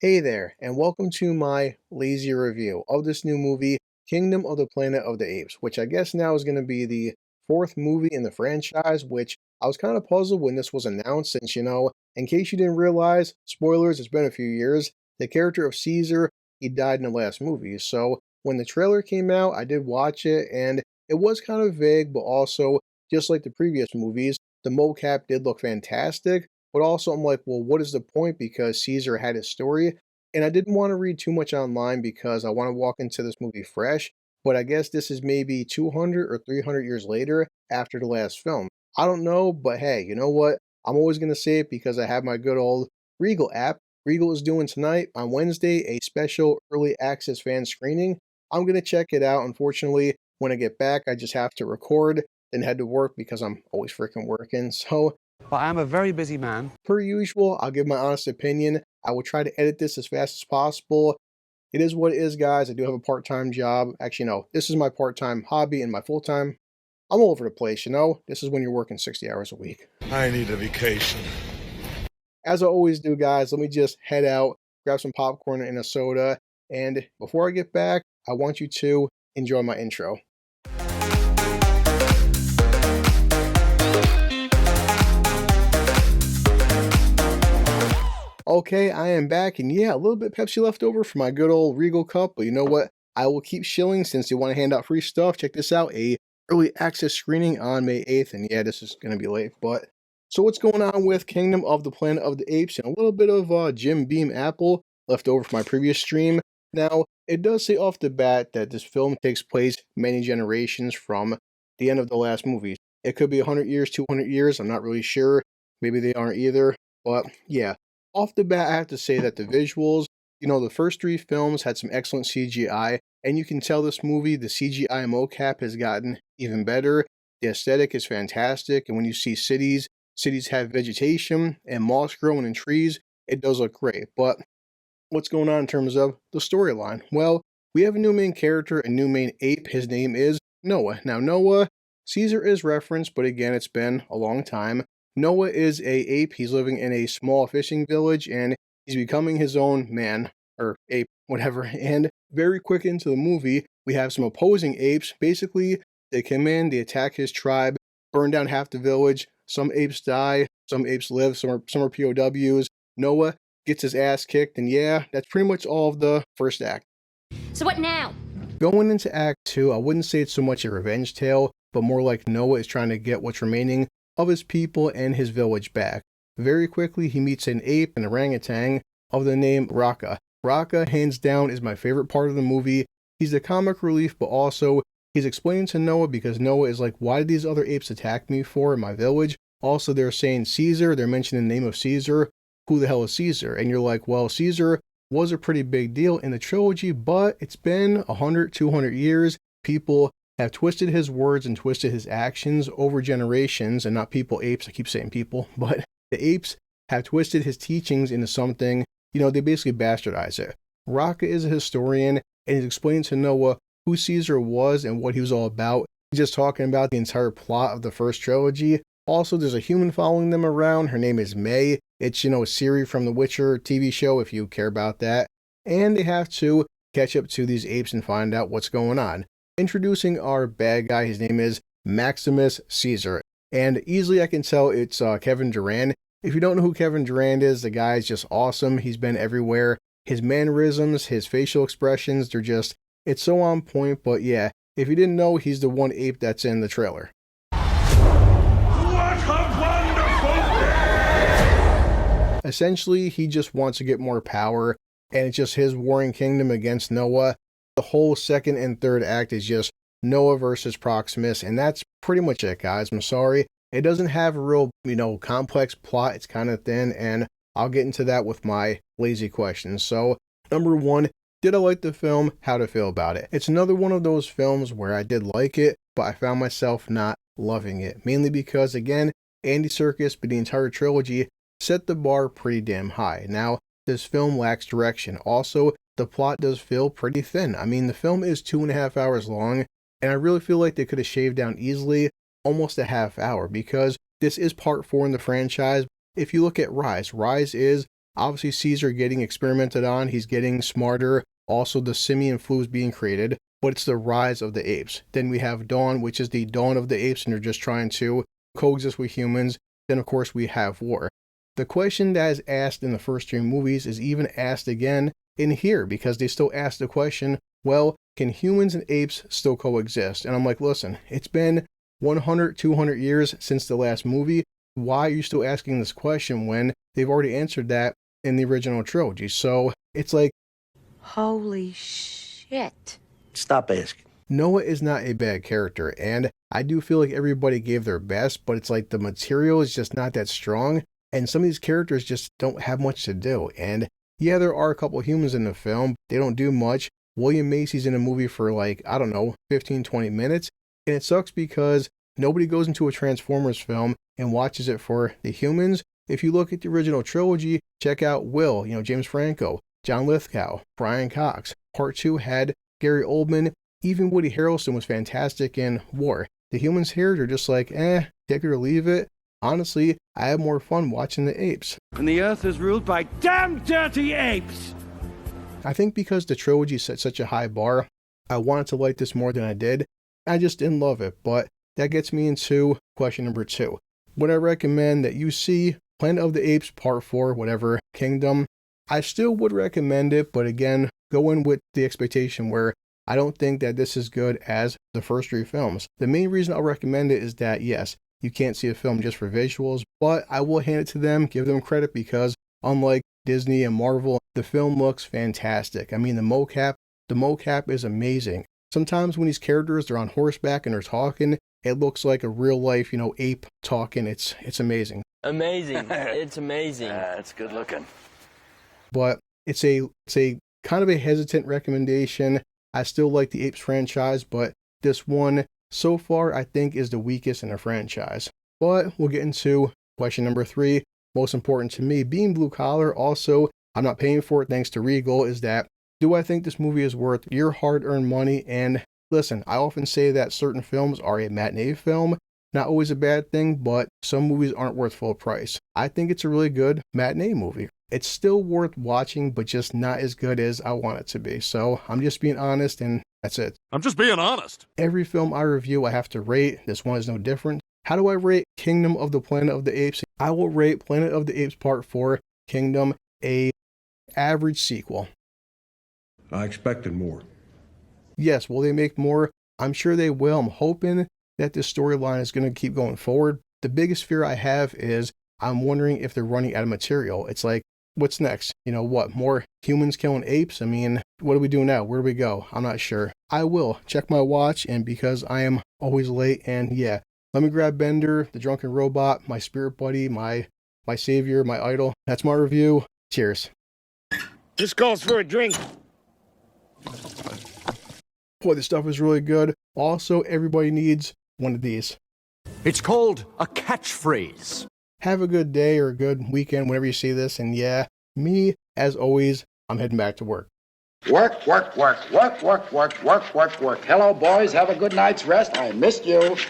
Hey there, and welcome to my lazy review of this new movie, Kingdom of the Planet of the Apes, which I guess now is going to be the fourth movie in the franchise, which I was kind of puzzled when this was announced, since, in case you didn't realize, spoilers, it's been a few years, the character of Caesar, he died in the last movie. So when the trailer came out, I did watch it, and it was kind of vague, but also, just like the previous movies, the mocap did look fantastic. But also, I'm like, well, what is the point? Because Caesar had his story, and I didn't want to read too much online because I want to walk into this movie fresh. But I guess this is maybe 200 or 300 years later after the last film. I don't know, but hey, you know what? I'm always going to say it because I have my good old Regal app. Regal is doing tonight on Wednesday a special early access fan screening. I'm going to check it out. Unfortunately, when I get back, I just have to record, then head to work because I'm always freaking working. So But I am a very busy man. per usual, I'll give my honest opinion. I will try to edit this as fast as possible. It is what it is, guys. I do have a part-time job. Actually, no, this is my part-time hobby and my full-time. I'm all over the place, you know? This is when you're working 60 hours a week. I need a vacation. As I always do, guys, let me just head out, grab some popcorn and a soda, and before I get back, I want you to enjoy my intro. Okay, I am back, and yeah, a little bit Pepsi left over for my good old Regal cup, but you know what? I will keep shilling since they want to hand out free stuff. Check this out, a early access screening on May 8th, and yeah, this is going to be late, but... So what's going on with Kingdom of the Planet of the Apes, and a little bit of Jim Beam Apple left over from my previous stream. Now, it does say off the bat that this film takes place many generations from the end of the last movie. It could be 100 years, 200 years, I'm not really sure. Maybe they aren't either, but yeah. Off the bat, I have to say that the visuals, the first three films had some excellent CGI, and you can tell this movie, the CGI mocap has gotten even better. The aesthetic is fantastic, and when you see cities have vegetation and moss growing in trees, it does look great. But what's going on in terms of the storyline? Well, we have a new main character, a new main ape. His name is Noah. Now, Noah, Caesar is referenced, but again, it's been a long time. Noah is a ape. He's living in a small fishing village, and he's becoming his own man, or ape, whatever. And very quick into the movie, we have some opposing apes. Basically, they come in, they attack his tribe, burn down half the village. Some apes die, some apes live, some are POWs. Noah gets his ass kicked, and yeah, that's pretty much all of the first act. So what now? Going into Act 2, I wouldn't say it's so much a revenge tale, but more like Noah is trying to get what's remaining of his people and his village back. Very quickly, he meets an ape, an orangutan, of the name Raka. Raka, hands down, is my favorite part of the movie. He's the comic relief, but also he's explaining to Noah because Noah is like, why did these other apes attack me for in my village? Also, they're saying Caesar, they're mentioning the name of Caesar. Who the hell is Caesar? And you're like, well, Caesar was a pretty big deal in the trilogy, but it's been 100, 200 years. People have twisted his words and twisted his actions over generations, and not people, apes, I keep saying people, but the apes have twisted his teachings into something, they basically bastardize it. Raka is a historian, and he's explaining to Noah who Caesar was and what he was all about. He's just talking about the entire plot of the first trilogy. Also, there's a human following them around. Her name is May. It's, Siri from the Witcher TV show, if you care about that. And they have to catch up to these apes and find out what's going on. Introducing our bad guy, his name is Maximus Caesar. And easily I can tell it's Kevin Durant. If you don't know who Kevin Durant is, the guy is just awesome. He's been everywhere. His mannerisms, his facial expressions, it's so on point. But yeah, if you didn't know, he's the one ape that's in the trailer. What a wonderful day! Essentially, he just wants to get more power, and it's just his warring kingdom against Noah. The whole second and third act is just Noah versus Proximus, and that's pretty much it, guys. I'm sorry. It doesn't have a real, complex plot. It's kind of thin, and I'll get into that with my lazy questions. So, number one, did I like the film? How to feel about it? It's another one of those films where I did like it, but I found myself not loving it. Mainly because, again, Andy Serkis, but the entire trilogy, set the bar pretty damn high. Now, this film lacks direction. Also, the plot does feel pretty thin. I mean, the film is 2.5 hours long, and I really feel like they could have shaved down easily almost a half hour, because this is part 4 in the franchise. If you look at Rise is Obviously, Caesar getting experimented on, he's getting smarter. Also, the simian flu is being created, but it's the rise of the apes. Then we have Dawn, which is the dawn of the apes, and they're just trying to coexist with humans. Then, of course, we have war. The question that is asked in the first three movies is even asked again in here, because they still ask the question, well, can humans and apes still coexist? And I'm like, listen, it's been 100, 200 years since the last movie. Why are you still asking this question when they've already answered that in the original trilogy? So it's like, holy shit. Stop asking. Noah is not a bad character, and I do feel like everybody gave their best, but it's like the material is just not that strong, and some of these characters just don't have much to do. And yeah, there are a couple humans in the film, they don't do much. William Macy's in a movie for like, I don't know, 15, 20 minutes, and it sucks because nobody goes into a Transformers film and watches it for the humans. If you look at the original trilogy, check out Will, James Franco, John Lithgow, Brian Cox. Part 2 had Gary Oldman. Even Woody Harrelson was fantastic in War. The humans here, they're just like, take it or leave it. Honestly, I have more fun watching the apes. And the earth is ruled by damn dirty apes! I think because the trilogy set such a high bar, I wanted to like this more than I did. I just didn't love it, but that gets me into question number 2. Would I recommend that you see Planet of the Apes Part 4, whatever, Kingdom? I still would recommend it, but again, go in with the expectation where I don't think that this is good as the first 3 films. The main reason I'll recommend it is that, yes, you can't see a film just for visuals, but I will hand it to them, give them credit, because unlike Disney and Marvel, the film looks fantastic. I mean, the mocap is amazing. Sometimes when these characters, they're on horseback and they're talking, it looks like a real life, ape talking. It's amazing. Amazing. It's amazing. It's good looking. But it's a kind of a hesitant recommendation. I still like the Apes franchise, but this one so far I think is the weakest in the franchise. But we'll get into question number 3. Most important to me, being blue collar, also I'm not paying for it thanks to Regal, is that do I think this movie is worth your hard-earned money? And listen, I often say that certain films are a matinee film. Not always a bad thing, but some movies aren't worth full price. I think it's a really good matinee movie. It's still worth watching, but just not as good as I want it to be. So I'm just being honest, and that's it. I'm just being honest. Every film I review, I have to rate. This one is no different. How do I rate Kingdom of the Planet of the Apes? I will rate Planet of the Apes Part 4, Kingdom, a average sequel. I expected more. Yes, will they make more? I'm sure they will. I'm hoping that this storyline is going to keep going forward. The biggest fear I have is I'm wondering if they're running out of material. It's like, what's next? What? More humans killing apes? I mean, what do we do now? Where do we go? I'm not sure. I will check my watch, and because I am always late, and yeah, let me grab Bender, the drunken robot, my spirit buddy, my savior, my idol. That's my review. Cheers. This calls for a drink. Boy, this stuff is really good. Also, everybody needs one of these. It's called a catchphrase. Have a good day or a good weekend whenever you see this. And yeah, me, as always, I'm heading back to work. Work, work, work, work, work, work, work, work, work. Hello, boys. Have a good night's rest. I missed you.